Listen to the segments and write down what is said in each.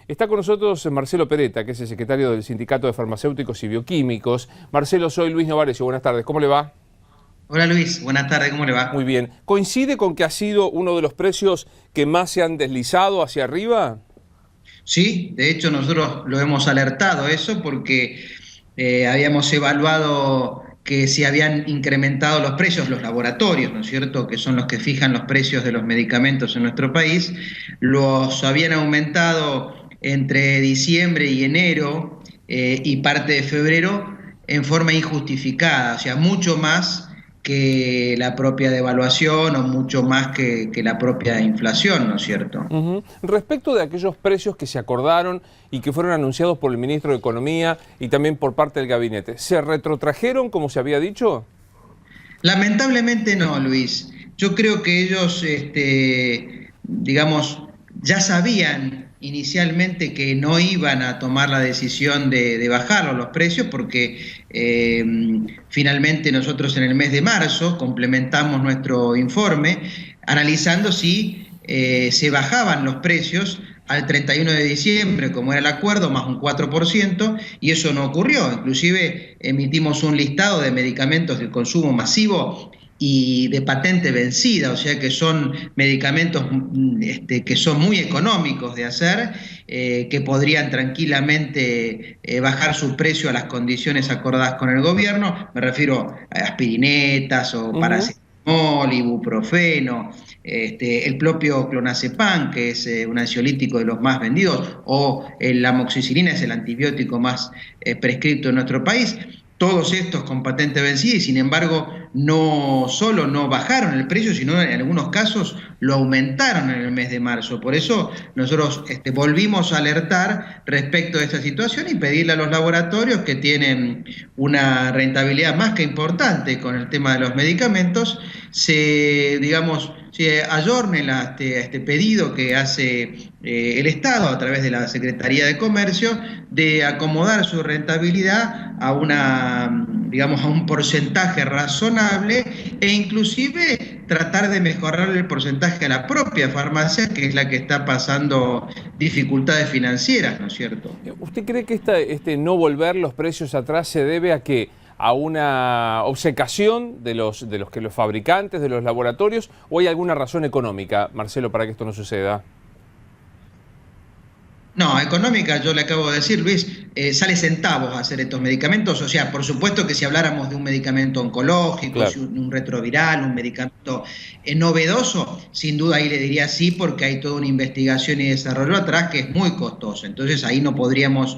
Está con nosotros Marcelo Peretta, que es el secretario del Sindicato de Farmacéuticos y Bioquímicos. Marcelo, soy Luis Novarecio. Buenas tardes, ¿cómo le va? Hola Luis, buenas tardes, ¿cómo le Muy va? bien. ¿Coincide con que ha sido uno de los precios que más se han deslizado hacia arriba? Sí, de hecho nosotros lo hemos alertado eso porque habíamos evaluado que se habían incrementado los precios, los laboratorios, ¿no es cierto?, que son los que fijan los precios de los medicamentos en nuestro país, los habían aumentado entre diciembre y enero y parte de febrero en forma injustificada, o sea, mucho más que la propia devaluación o mucho más que la propia inflación, ¿no es cierto? Respecto de aquellos precios que se acordaron y que fueron anunciados por el ministro de Economía y también por parte del gabinete, ¿se retrotrajeron como se había dicho? Lamentablemente no, Luis. Yo creo que ellos, digamos, ya sabían inicialmente que no iban a tomar la decisión de bajar los precios porque eh, finalmente nosotros en el mes de marzo complementamos nuestro informe analizando si se bajaban los precios al 31 de diciembre, como era el acuerdo, más un 4%, y eso no ocurrió. Inclusive emitimos un listado de medicamentos de consumo masivo y de patente vencida, o sea que son medicamentos que son muy económicos de hacer, que podrían tranquilamente bajar su precio a las condiciones acordadas con el gobierno. Me refiero a aspirinetas o Ujú. paracetamol, ibuprofeno, el propio clonazepam, que es un ansiolítico de los más vendidos, o la amoxicilina es el antibiótico más prescrito en nuestro país. Todos estos con patente vencida y sin embargo no solo no bajaron el precio, sino en algunos casos lo aumentaron en el mes de marzo. Por eso nosotros volvimos a alertar respecto de esta situación y pedirle a los laboratorios que tienen una rentabilidad más que importante con el tema de los medicamentos, se ayornen a este pedido que hace el Estado a través de la Secretaría de Comercio de acomodar su rentabilidad a a un porcentaje razonable e inclusive tratar de mejorar el porcentaje a la propia farmacia, que es la que está pasando dificultades financieras, ¿no es cierto? ¿Usted cree que este no volver los precios atrás se debe a qué? ¿A una obcecación de los fabricantes, de los laboratorios, o hay alguna razón económica, Marcelo, para que esto no suceda? No, económica, yo le acabo de decir, Luis, sale centavos hacer estos medicamentos. O sea, por supuesto que si habláramos de un medicamento oncológico, Claro. si un retroviral, un medicamento novedoso, sin duda ahí le diría sí, porque hay toda una investigación y desarrollo atrás que es muy costoso. Entonces ahí no podríamos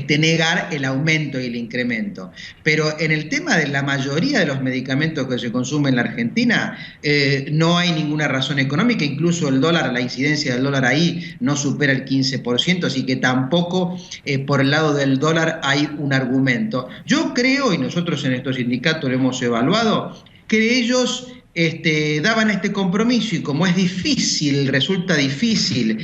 negar el aumento y el incremento. Pero en el tema de la mayoría de los medicamentos que se consumen en la Argentina, no hay ninguna razón económica, incluso el dólar, la incidencia del dólar ahí no supera el 15%, así que tampoco por el lado del dólar hay un argumento. Yo creo, y nosotros en estos sindicatos lo hemos evaluado, que ellos daban este compromiso y como es difícil, resulta difícil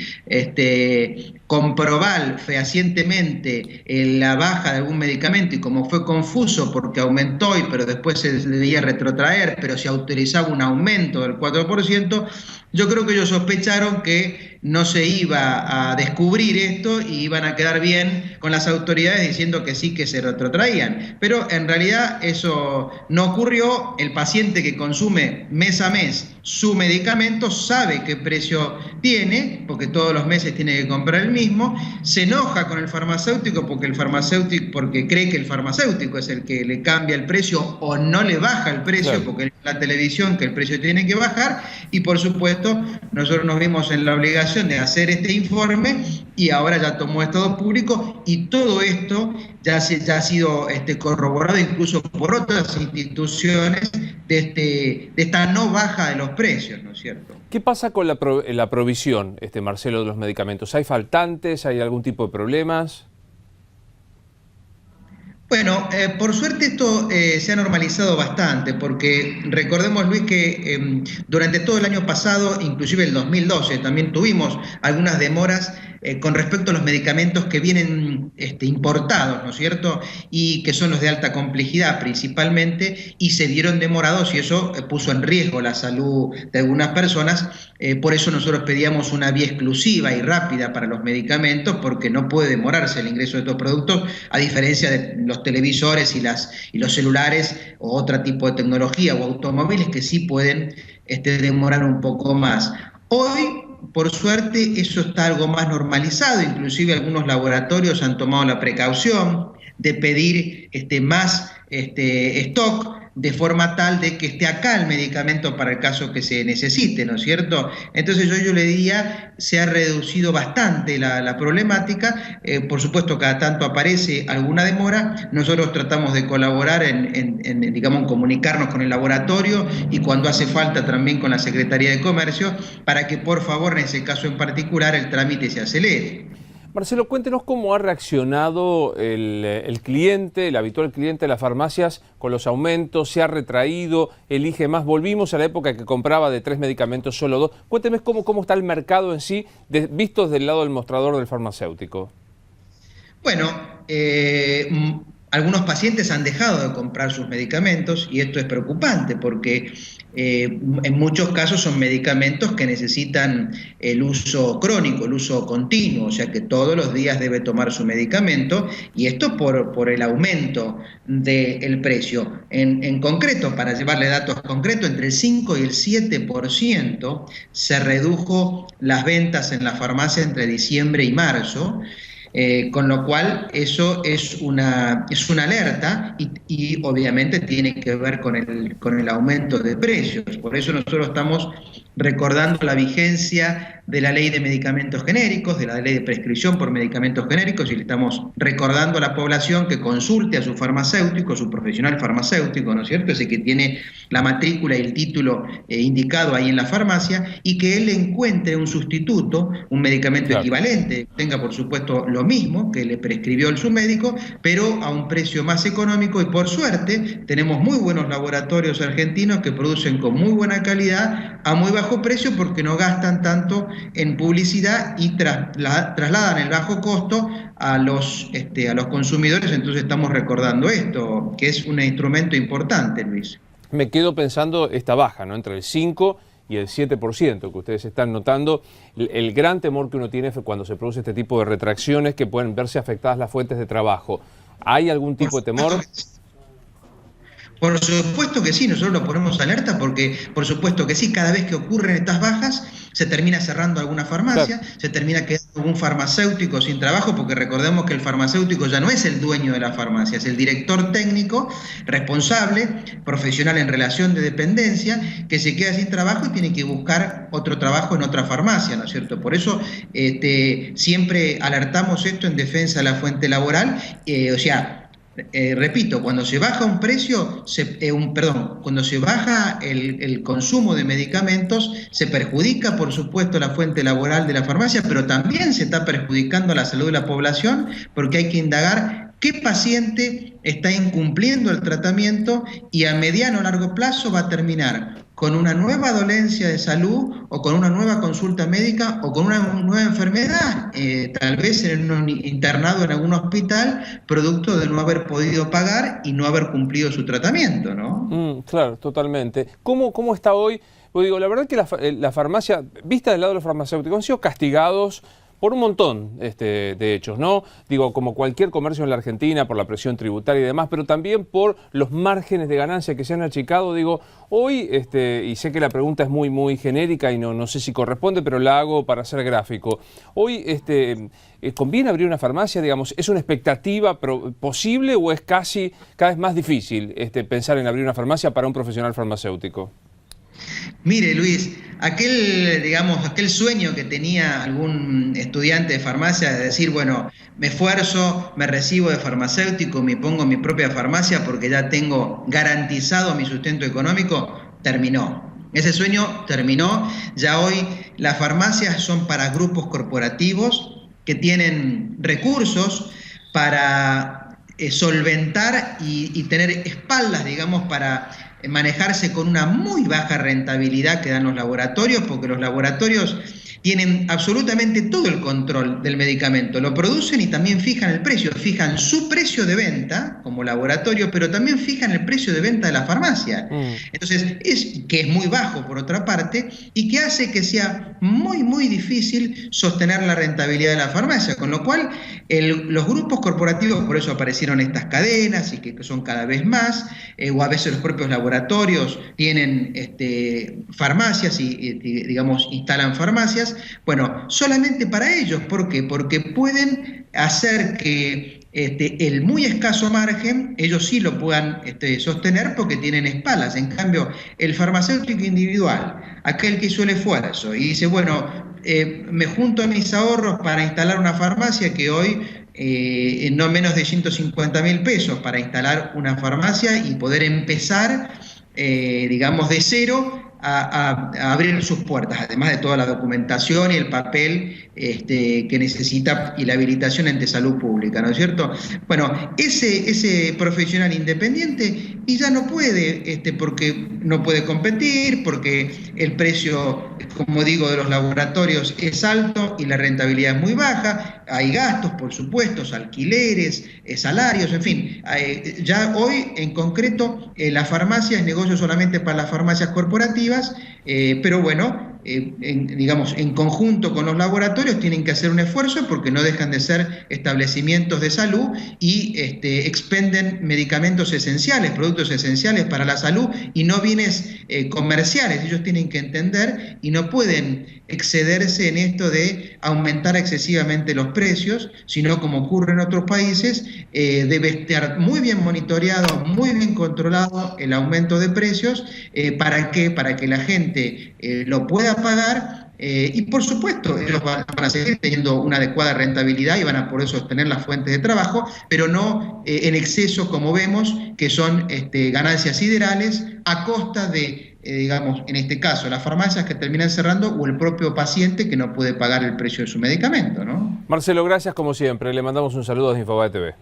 comprobar fehacientemente la baja de algún medicamento y como fue confuso porque aumentó pero después se debía retrotraer, pero se autorizaba un aumento del 4%, yo creo que ellos sospecharon que no se iba a descubrir esto y iban a quedar bien con las autoridades diciendo que sí que se retrotraían. Pero en realidad eso no ocurrió. El paciente que consume mes a mes su medicamento sabe qué precio tiene, porque todos los meses tiene que comprar el mismo, se enoja con el farmacéutico porque cree que el farmacéutico es el que le cambia el precio o no le baja el precio, Claro. porque es la televisión que el precio tiene que bajar, y por supuesto nosotros nos vimos en la obligación de hacer este informe y ahora ya tomó estado público y todo esto ya ha sido corroborado incluso por otras instituciones de esta no baja de los precios, ¿no es cierto? ¿Qué pasa con la provisión, Marcelo, de los medicamentos? ¿Hay faltantes? ¿Hay algún tipo de problemas? Bueno, por suerte esto se ha normalizado bastante, porque recordemos, Luis, que durante todo el año pasado, inclusive el 2012, también tuvimos algunas demoras con respecto a los medicamentos que vienen importados, ¿no es cierto? Y que son los de alta complejidad principalmente, y se vieron demorados y eso puso en riesgo la salud de algunas personas. Por eso nosotros pedíamos una vía exclusiva y rápida para los medicamentos, porque no puede demorarse el ingreso de estos productos, a diferencia de los televisores y los celulares o otro tipo de tecnología o automóviles que sí pueden demorar un poco más. Hoy, por suerte, eso está algo más normalizado, inclusive algunos laboratorios han tomado la precaución de pedir más stock, de forma tal de que esté acá el medicamento para el caso que se necesite, ¿no es cierto? Entonces yo le diría, se ha reducido bastante la problemática, por supuesto cada tanto aparece alguna demora, nosotros tratamos de colaborar digamos, en comunicarnos con el laboratorio y cuando hace falta también con la Secretaría de Comercio, para que por favor en ese caso en particular el trámite se acelere. Marcelo, cuéntenos cómo ha reaccionado el cliente, el habitual cliente de las farmacias con los aumentos, se ha retraído, elige más. Volvimos a la época que compraba de 3 medicamentos, solo 2. Cuénteme cómo está el mercado en sí, vistos del lado del mostrador del farmacéutico. Bueno, algunos pacientes han dejado de comprar sus medicamentos y esto es preocupante porque en muchos casos son medicamentos que necesitan el uso crónico, el uso continuo, o sea que todos los días debe tomar su medicamento y esto por el aumento del precio. En concreto, para llevarle datos concretos, entre el 5 y el 7% se redujo las ventas en la farmacia entre diciembre y marzo. Con lo cual eso es una alerta y obviamente tiene que ver con el aumento de precios. Por eso nosotros estamos recordando la vigencia de la ley de medicamentos genéricos, de la ley de prescripción por medicamentos genéricos, y le estamos recordando a la población que consulte a su farmacéutico, su profesional farmacéutico, ¿no es cierto? Ese que tiene la matrícula y el título indicado ahí en la farmacia, y que él encuentre un sustituto, un medicamento equivalente, tenga por supuesto lo mismo que le prescribió su médico, pero a un precio más económico, y por suerte tenemos muy buenos laboratorios argentinos que producen con muy buena calidad a muy bajo precio porque no gastan tanto en publicidad y trasladan el bajo costo a los consumidores. Entonces estamos recordando esto, que es un instrumento importante, Luis. Me quedo pensando esta baja, ¿no? Entre el 5 y el 7% que ustedes están notando, el gran temor que uno tiene cuando se produce este tipo de retracciones, que pueden verse afectadas las fuentes de trabajo. ¿Hay algún tipo de temor? Por supuesto que sí, nosotros lo ponemos alerta porque, por supuesto que sí, cada vez que ocurren estas bajas, se termina cerrando alguna farmacia, se termina quedando algún farmacéutico sin trabajo, porque recordemos que el farmacéutico ya no es el dueño de la farmacia, es el director técnico, responsable, profesional en relación de dependencia, que se queda sin trabajo y tiene que buscar otro trabajo en otra farmacia, ¿no es cierto? Por eso siempre alertamos esto en defensa de la fuente laboral, repito, cuando se baja un precio, cuando se baja el consumo de medicamentos, se perjudica, por supuesto, la fuente laboral de la farmacia, pero también se está perjudicando la salud de la población, porque hay que indagar qué paciente está incumpliendo el tratamiento y a mediano o largo plazo va a terminar con una nueva dolencia de salud o con una nueva consulta médica o con una nueva enfermedad, tal vez internado en algún hospital, producto de no haber podido pagar y no haber cumplido su tratamiento, ¿no? Claro, totalmente. ¿Cómo está hoy? Pues digo, la verdad que la farmacia, vista del lado de los farmacéuticos, han sido castigados por un montón de hechos, ¿no? Digo, como cualquier comercio en la Argentina, por la presión tributaria y demás, pero también por los márgenes de ganancia que se han achicado. Digo, hoy, y sé que la pregunta es muy genérica y no sé si corresponde, pero la hago para ser gráfico. Hoy, ¿conviene abrir una farmacia? Digamos, ¿es una expectativa posible o es cada vez más difícil pensar en abrir una farmacia para un profesional farmacéutico? Mire, Luis, aquel sueño que tenía algún estudiante de farmacia de decir, bueno, me esfuerzo, me recibo de farmacéutico, me pongo mi propia farmacia porque ya tengo garantizado mi sustento económico, terminó. Ese sueño terminó. Ya hoy las farmacias son para grupos corporativos que tienen recursos para solventar y tener espaldas, digamos, para manejarse con una muy baja rentabilidad que dan los laboratorios, porque los laboratorios tienen absolutamente todo el control del medicamento, lo producen y también fijan el precio, fijan su precio de venta como laboratorio, pero también fijan el precio de venta de la farmacia. Entonces, que es muy bajo por otra parte, y que hace que sea muy, muy difícil sostener la rentabilidad de la farmacia, con lo cual los grupos corporativos, por eso aparecieron estas cadenas y que son cada vez más, o a veces los propios laboratorios tienen farmacias y, digamos, instalan farmacias. Bueno, solamente para ellos. ¿Por qué? Porque pueden hacer que el muy escaso margen, ellos sí lo puedan sostener porque tienen espaldas. En cambio, el farmacéutico individual, aquel que hizo el esfuerzo y dice, bueno, me junto a mis ahorros para instalar una farmacia que hoy no menos de 150.000 pesos para instalar una farmacia y poder empezar, digamos, de cero a abrir sus puertas, además de toda la documentación y el papel que necesita y la habilitación ante salud pública, ¿no es cierto? Bueno, ese profesional independiente y ya no puede, porque no puede competir, porque el precio, como digo, de los laboratorios es alto y la rentabilidad es muy baja, hay gastos, por supuesto, alquileres, salarios, en fin. Ya hoy, en concreto, la farmacia es negocio solamente para las farmacias corporativas, pero bueno, digamos, en conjunto con los laboratorios tienen que hacer un esfuerzo porque no dejan de ser establecimientos de salud y expenden medicamentos esenciales, productos esenciales para la salud y no bienes comerciales. Ellos tienen que entender y no pueden excederse en esto de aumentar excesivamente los precios, sino como ocurre en otros países, debe estar muy bien monitoreado, muy bien controlado el aumento de precios. ¿Para qué? Para que la gente lo pueda pagar y por supuesto ellos van a seguir teniendo una adecuada rentabilidad y van a poder sostener las fuentes de trabajo, pero no en exceso como vemos que son ganancias siderales a costa de, digamos, en este caso las farmacias que terminan cerrando o el propio paciente que no puede pagar el precio de su medicamento, ¿no? Marcelo, gracias como siempre. Le mandamos un saludo desde Infobae TV.